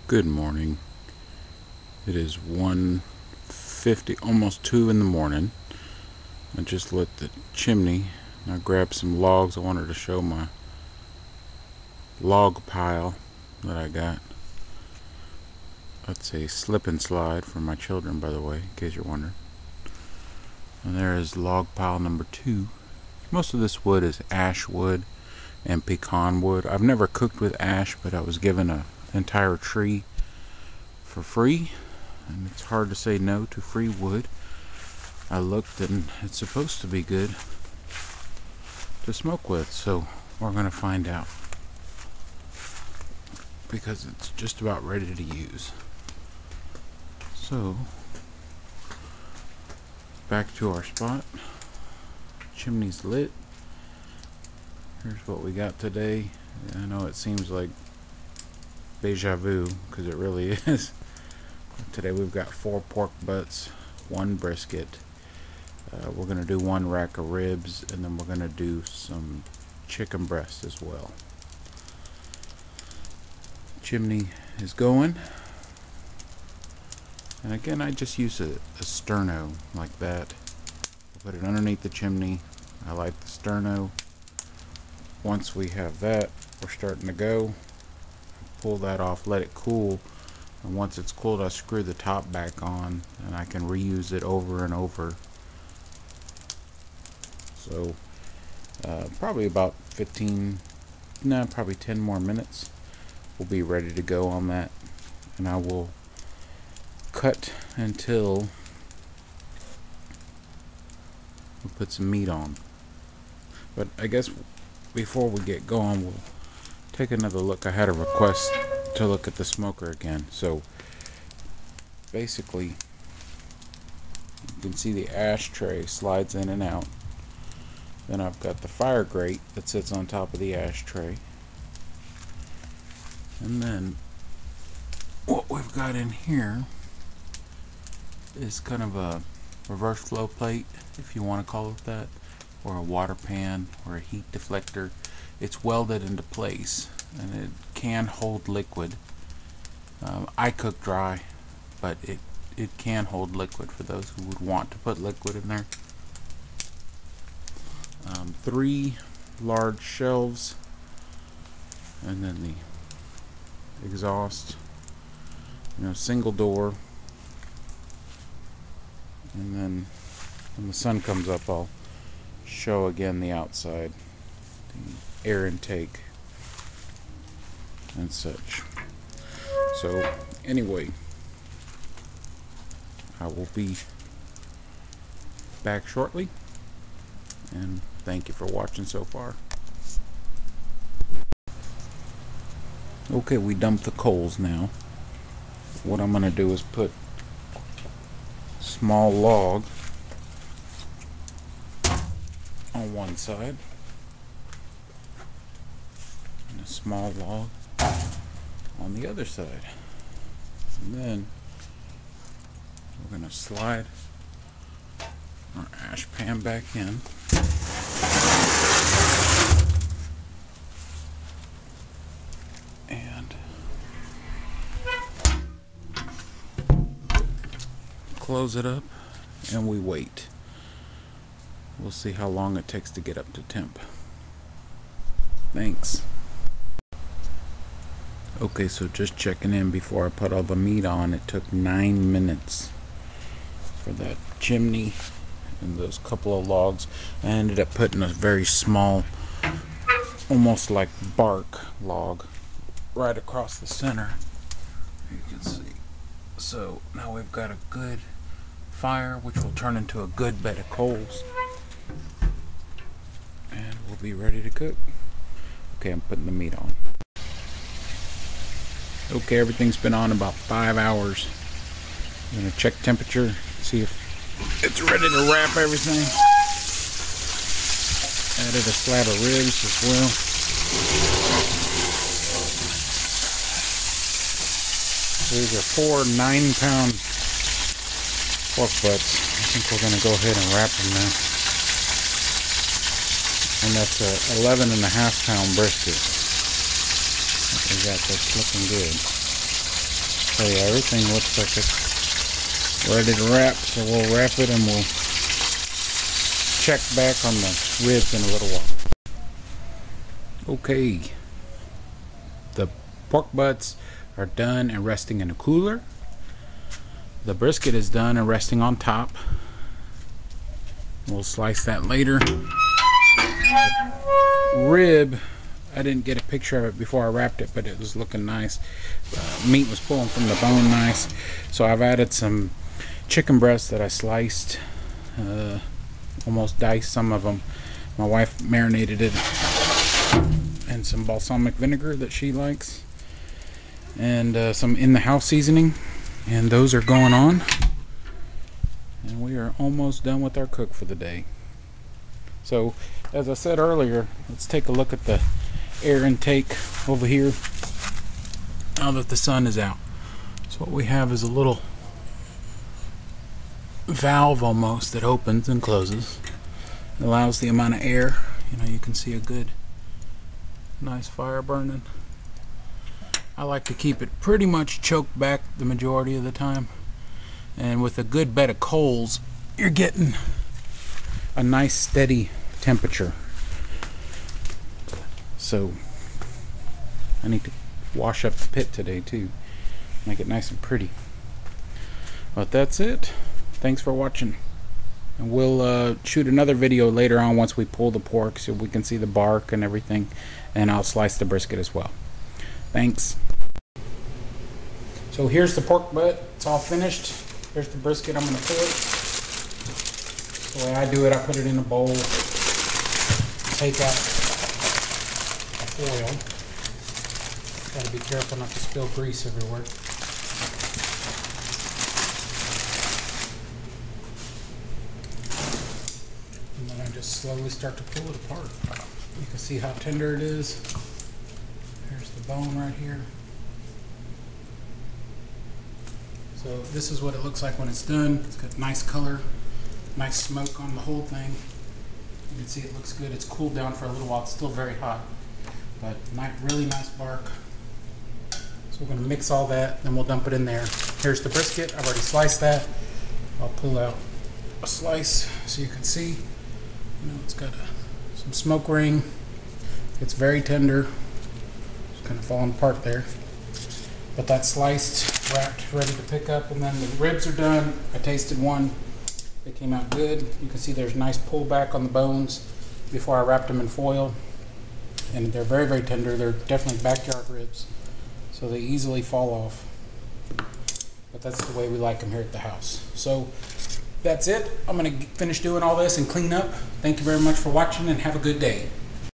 Good morning. It is 1:50, almost 2 in the morning. I just lit the chimney. I grabbed some logs. I wanted to show my log pile that I got. That's a slip and slide for my children, by the way, in case you're wondering. And there is log pile number 2. Most of this wood is ash wood and pecan wood. I've never cooked with ash, but I was given an entire tree for free, and it's hard to say no to free wood. I looked and it's supposed to be good to smoke with, so we're gonna find out, because it's just about ready to use. So back to our spot. Chimney's lit. Here's what we got today. I know it seems like deja vu, because it really is. Today we've got 4 pork butts, 1 brisket. We're going to do 1 rack of ribs, and then we're going to do some chicken breast as well. Chimney is going. And again, I just use a sterno like that. Put it underneath the chimney. I light the sterno. Once we have that, we're starting to go. Pull that off, let it cool, and once it's cooled, I screw the top back on, and I can reuse it over and over. So probably about 10 more minutes, we'll be ready to go on that, and I will cut until we put some meat on. But I guess before we get going, we'll take another look. I had a request to look at the smoker again. So basically, you can see the ashtray slides in and out. Then I've got the fire grate that sits on top of the ashtray. And then what we've got in here is kind of a reverse flow plate, if you want to call it that, or a water pan, or a heat deflector. It's welded into place, and it can hold liquid. I cook dry, but it can hold liquid for those who would want to put liquid in there. 3 large shelves, and then the exhaust, single door. And then when the sun comes up, I'll show again the outside, the air intake and such. So anyway, I will be back shortly, and thank you for watching so far. Okay, we dumped the coals now. What I'm going to do is put a small log on one side and a small log on the other side, and then we're going to slide our ash pan back in, and close it up, and we wait. We'll see how long it takes to get up to temp. Thanks. Okay, so just checking in before I put all the meat on. It took 9 minutes for that chimney and those couple of logs. I ended up putting a very small, almost like bark log, right across the center. You can see. So now we've got a good fire, which will turn into a good bed of coals, and we'll be ready to cook. Okay, I'm putting the meat on. Okay, everything's been on about 5 hours. I'm gonna check temperature, see if it's ready to wrap everything. Added a slab of ribs as well. These are 4 9-pound pork butts. I think we're gonna go ahead and wrap them now. And that's a 11.5-pound brisket. We got this looking good. So yeah, everything looks like it's ready to wrap, so we'll wrap it and we'll check back on the ribs in a little while. Okay, the pork butts are done and resting in a cooler. The brisket is done and resting on top. We'll slice that later. The rib, I didn't get a picture of it before I wrapped it, but it was looking nice. Meat was pulling from the bone nice. So I've added some chicken breasts that I sliced, almost diced some of them. My wife marinated it in some balsamic vinegar that she likes, and some in-the-house seasoning, and those are going on. And we are almost done with our cook for the day. So, as I said earlier, let's take a look at the air intake over here now that the sun is out. So what we have is a little valve almost that opens and closes. It allows the amount of air. You can see a good, nice fire burning. I like to keep it pretty much choked back the majority of the time. And with a good bed of coals, you're getting a nice steady temperature. So I need to wash up the pit today too, make it nice and pretty. But that's it. Thanks for watching, and we'll shoot another video later on once we pull the pork so we can see the bark and everything, and I'll slice the brisket as well. Thanks. So here's the pork butt. It's all finished. Here's the brisket. I'm going to pull it. The way I do it, I put it in a bowl, take out the foil. Gotta be careful not to spill grease everywhere. And then I just slowly start to pull it apart. You can see how tender it is. Here's the bone right here. So this is what it looks like when it's done. It's got nice color, nice smoke on the whole thing. You can see it looks good. It's cooled down for a little while. It's still very hot, but really nice bark. So we're going to mix all that, then we'll dump it in there. Here's the brisket. I've already sliced that. I'll pull out a slice so you can see. It's got some smoke ring. It's very tender. It's kind of falling apart there. But that's sliced, wrapped, ready to pick up, and then the ribs are done. I tasted one. They came out good. You can see there's nice pullback on the bones before I wrapped them in foil. And they're very, very tender. They're definitely backyard ribs, so they easily fall off. But that's the way we like them here at the house. So that's it. I'm going to finish doing all this and clean up. Thank you very much for watching, and have a good day.